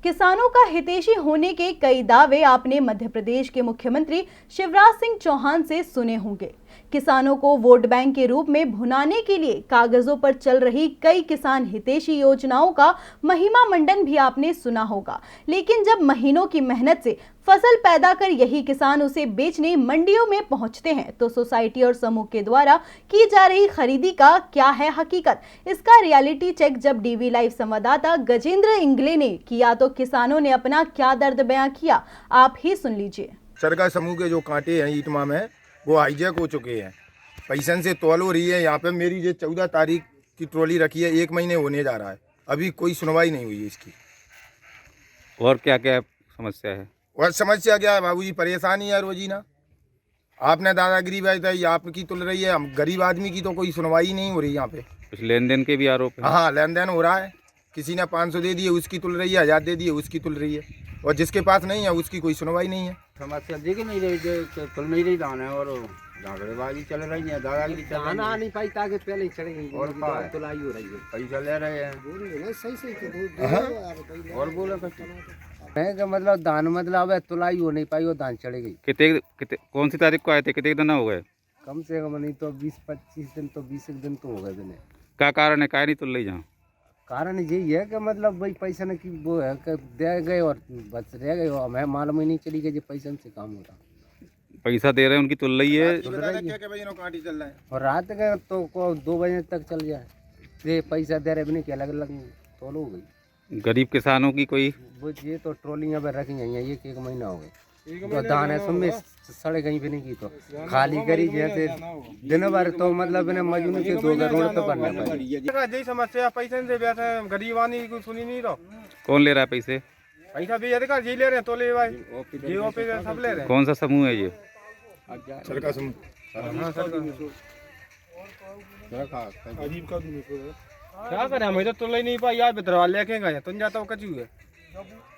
किसानों का हितैषी होने के कई दावे आपने मध्य प्रदेश के मुख्यमंत्री शिवराज सिंह चौहान से सुने होंगे। किसानों को वोट बैंक के रूप में भुनाने के लिए कागजों पर चल रही कई किसान हितैषी योजनाओं का महिमा मंडन भी आपने सुना होगा, लेकिन जब महीनों की मेहनत से फसल पैदा कर यही किसान उसे बेचने मंडियों में पहुंचते हैं तो सोसाइटी और समूह के द्वारा की जा रही खरीदी का क्या है हकीकत। इसका रियलिटी चेक जब डीवी लाइव संवाददाता गजेंद्र इंगले ने किया तो किसानों ने अपना क्या दर्द बयां किया, आप ही सुन लीजिए। सरकार समूह के जो कांटे हैं ईटमा में वो हाईजैक हो चुके हैं, पैसन से तौल हो रही है। यहाँ पे मेरी जो 14 तारीख की ट्रॉली रखी है, 1 महीने होने जा रहा है, अभी कोई सुनवाई नहीं हुई है इसकी। और क्या क्या समस्या है? और समस्या क्या है बाबूजी, परेशानी है रोजीना। आपने दादागिरी बताई, आपकी तुल रही है, हम गरीब आदमी की तो कोई सुनवाई नहीं हो रही यहाँ पे। कुछ लेन देन के भी आरोप है? हाँ, लेन देन हो रहा है। किसी ने 500 दे दिए उसकी तुल रही है, 1000 दे दिए उसकी तुल रही है, और जिसके पास नहीं है उसकी कोई सुनवाई नहीं है। समस्या देखी नहीं रही, तुल नहीं रही दान है और झागड़ेबाजी चल रही है, दादागिरी चल रही है। नहीं पाई ताकि पहले ही चढ़ गई और तुलाई हो रही है, पैसा ले रहे हैं। और बोले का मतलब दान मतलब है तुलाई हो नहीं पाई और दान चढ़ गई। कितने कौन सी तारीख को आए थे, कितने दिन हो गए? कम से कम नहीं तो 20-25 दिन तो 20 दिन तो हो गए दिन। क्या कारण है, क्या नहीं तुल रही? जहाँ कारण यही है कि मतलब भाई पैसा न की वो है कि दे गए और बस रह गए, हमें मालूम ही नहीं चली गई पैसा से काम होता। पैसा दे रहे हैं उनकी तुल रही है, और रात के तो 2 बजे तक चल जाए, ये पैसा दे रहे भी नहीं कि अलग अलग तोल हो गई। गरीब किसानों की कोई वो ये तो ट्रॉलियाँ पे रखी हैं, ये 1 महीना हो गया तो दान है सुनने सड़े कहीं भी नहीं की तो खाली करी जैसे दिन भर तो मतलब इन्हें मजूरी के 2 रोड पे बनना यही समस्या पैसे से बैठे गरीब आदमी की सुनी नहीं रहो। कौन ले रहा है पैसे? पैसा भी अधिकार जी ले रहे हैं, तो ले भाई जी पे सब ले रहे हैं। कौन सा समूह है ये? सरकार समूह। क्या करें, हमें तो तुल ही नहीं पाई यार, दरवाजा लेके गए तुम जाता हो कचू है।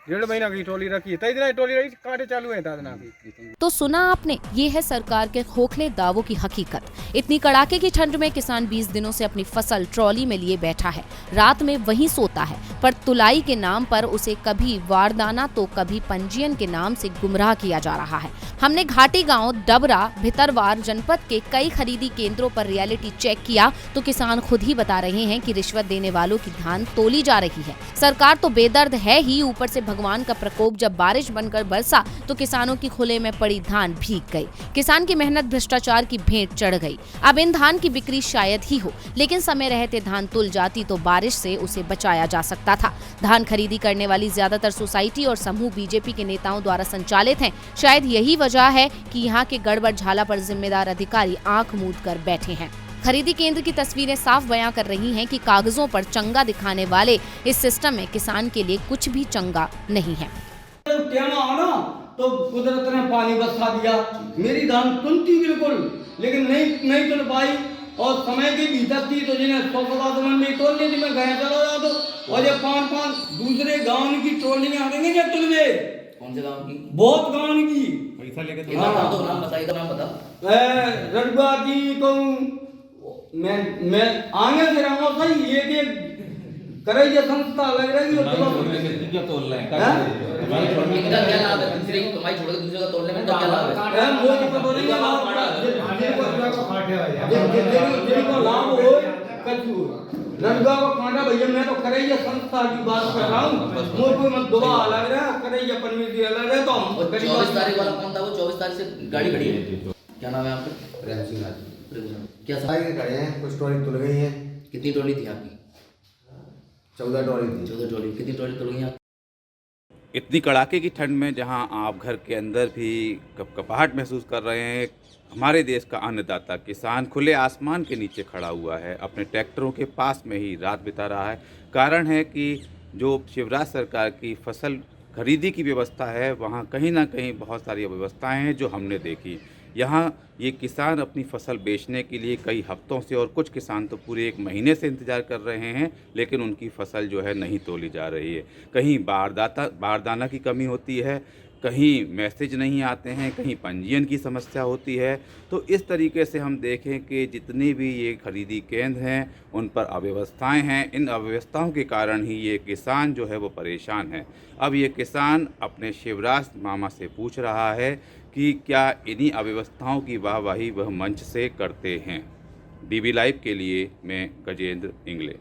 1.5 महीना की ट्रॉली रखी है, 23 दिन ट्रॉली रही, कांटे चालू है दादना की। तो सुना आपने, ये है सरकार के खोखले दावों की हकीकत। इतनी कड़ाके की ठंड में किसान 20 दिनों से अपनी फसल ट्रॉली में लिए बैठा है, रात में वहीं सोता है, पर तुलाई के नाम पर उसे कभी वारदाना तो कभी पंजीयन के नाम से गुमराह किया जा रहा है। हमने घाटी गांव, डबरा, भितरवार जनपद के कई खरीदी केंद्रों पर रियलिटी चेक किया तो किसान खुद ही बता रहे हैं कि रिश्वत देने वालों की धान तोली जा रही है। सरकार तो बेदर्द है ही, ऊपर से भगवान का प्रकोप जब बारिश बनकर बरसा तो किसानों की खुले में पड़ी धान भीग गई। किसान की मेहनत भ्रष्टाचार की भेंट चढ़ गई। अब इन धान की बिक्री शायद ही हो, लेकिन समय रहते धान तुल जाती तो बारिश से उसे बचाया जा सकता था। धान खरीदी करने वाली ज्यादातर सोसाइटी और समूह बीजेपी के नेताओं द्वारा संचालित हैं। शायद यही वजह है कि यहाँ के गड़बड़ झाला पर जिम्मेदार अधिकारी आंख मूंद कर बैठे हैं। खरीदी केंद्र की तस्वीरें साफ बयां कर रही हैं कि कागजों पर चंगा दिखाने वाले इस सिस्टम में किसान के लिए कुछ भी चंगा नहीं है। तो कुदरत ने पानी बरसा दिया, मेरी धान तुलती बिल्कुल, लेकिन नहीं तुल पाई और समय के भीतर थी तो जिन्हें 100 में तोड़ ली थी, मैं गया चला जा तो और ये 5 दूसरे गाँव की ट्रॉलियाँ आ गई तुल गए। कौन से गांव की? बहुत गाँव की पैसा लेके नाम बताइए, नाम बता। रडुआ की कहूँ मैं आगे से रहा सही, ये करे ये संस्था लग रही है क्या तोल रहे हैं? इनका क्या लाभ है? दूसरे की कमाई छोड़ के दूसरे का तोड़ने में क्या लाभ है? मुझे पता नहीं जिनको लाभ हो कछु रडुआ को कांटा भैया, मैं तो करे ये संस्था की बात कर रहा हूँ, मुझे कोई मत दुआ लग रहा है, करे ये परमिट अलग है। तो 24 तारीख वाला कौन था? वो 24 तारीख से गाड़ी खड़ी है। क्या नाम है आपका? प्रेम सिंह। क्या सारे खड़े हैं, कुछ ट्रॉली तुल गई है। कितनी ट्रॉली थी आपकी? 14 ट्रॉली थी। 14 ट्रॉली। कितनी ट्रॉली तुल गई? इतनी कड़ाके की ठंड में जहां आप घर के अंदर भी कपकपाहट महसूस कर रहे हैं, हमारे देश का अन्नदाता किसान खुले आसमान के नीचे खड़ा हुआ है, अपने ट्रैक्टरों के पास में ही रात बिता रहा है। कारण है कि जो शिवराज सरकार की फसल खरीदी की व्यवस्था है, वहाँ कहीं ना कहीं बहुत सारी व्यवस्थाएं हैं जो हमने देखी। यहाँ ये किसान अपनी फसल बेचने के लिए कई हफ्तों से और कुछ किसान तो पूरे 1 महीने से इंतज़ार कर रहे हैं, लेकिन उनकी फसल जो है नहीं तोली जा रही है। कहीं बारदाना की कमी होती है, कहीं मैसेज नहीं आते हैं, कहीं पंजीयन की समस्या होती है। तो इस तरीके से हम देखें कि जितने भी ये खरीदी केंद्र हैं उन पर अव्यवस्थाएं हैं। इन अव्यवस्थाओं के कारण ही ये किसान जो है वो परेशान है। अब ये किसान अपने शिवराज मामा से पूछ रहा है कि क्या इन्हीं अव्यवस्थाओं की वाहवाही वह मंच से करते हैं। DB लाइव के लिए मैं गजेंद्र इंगले।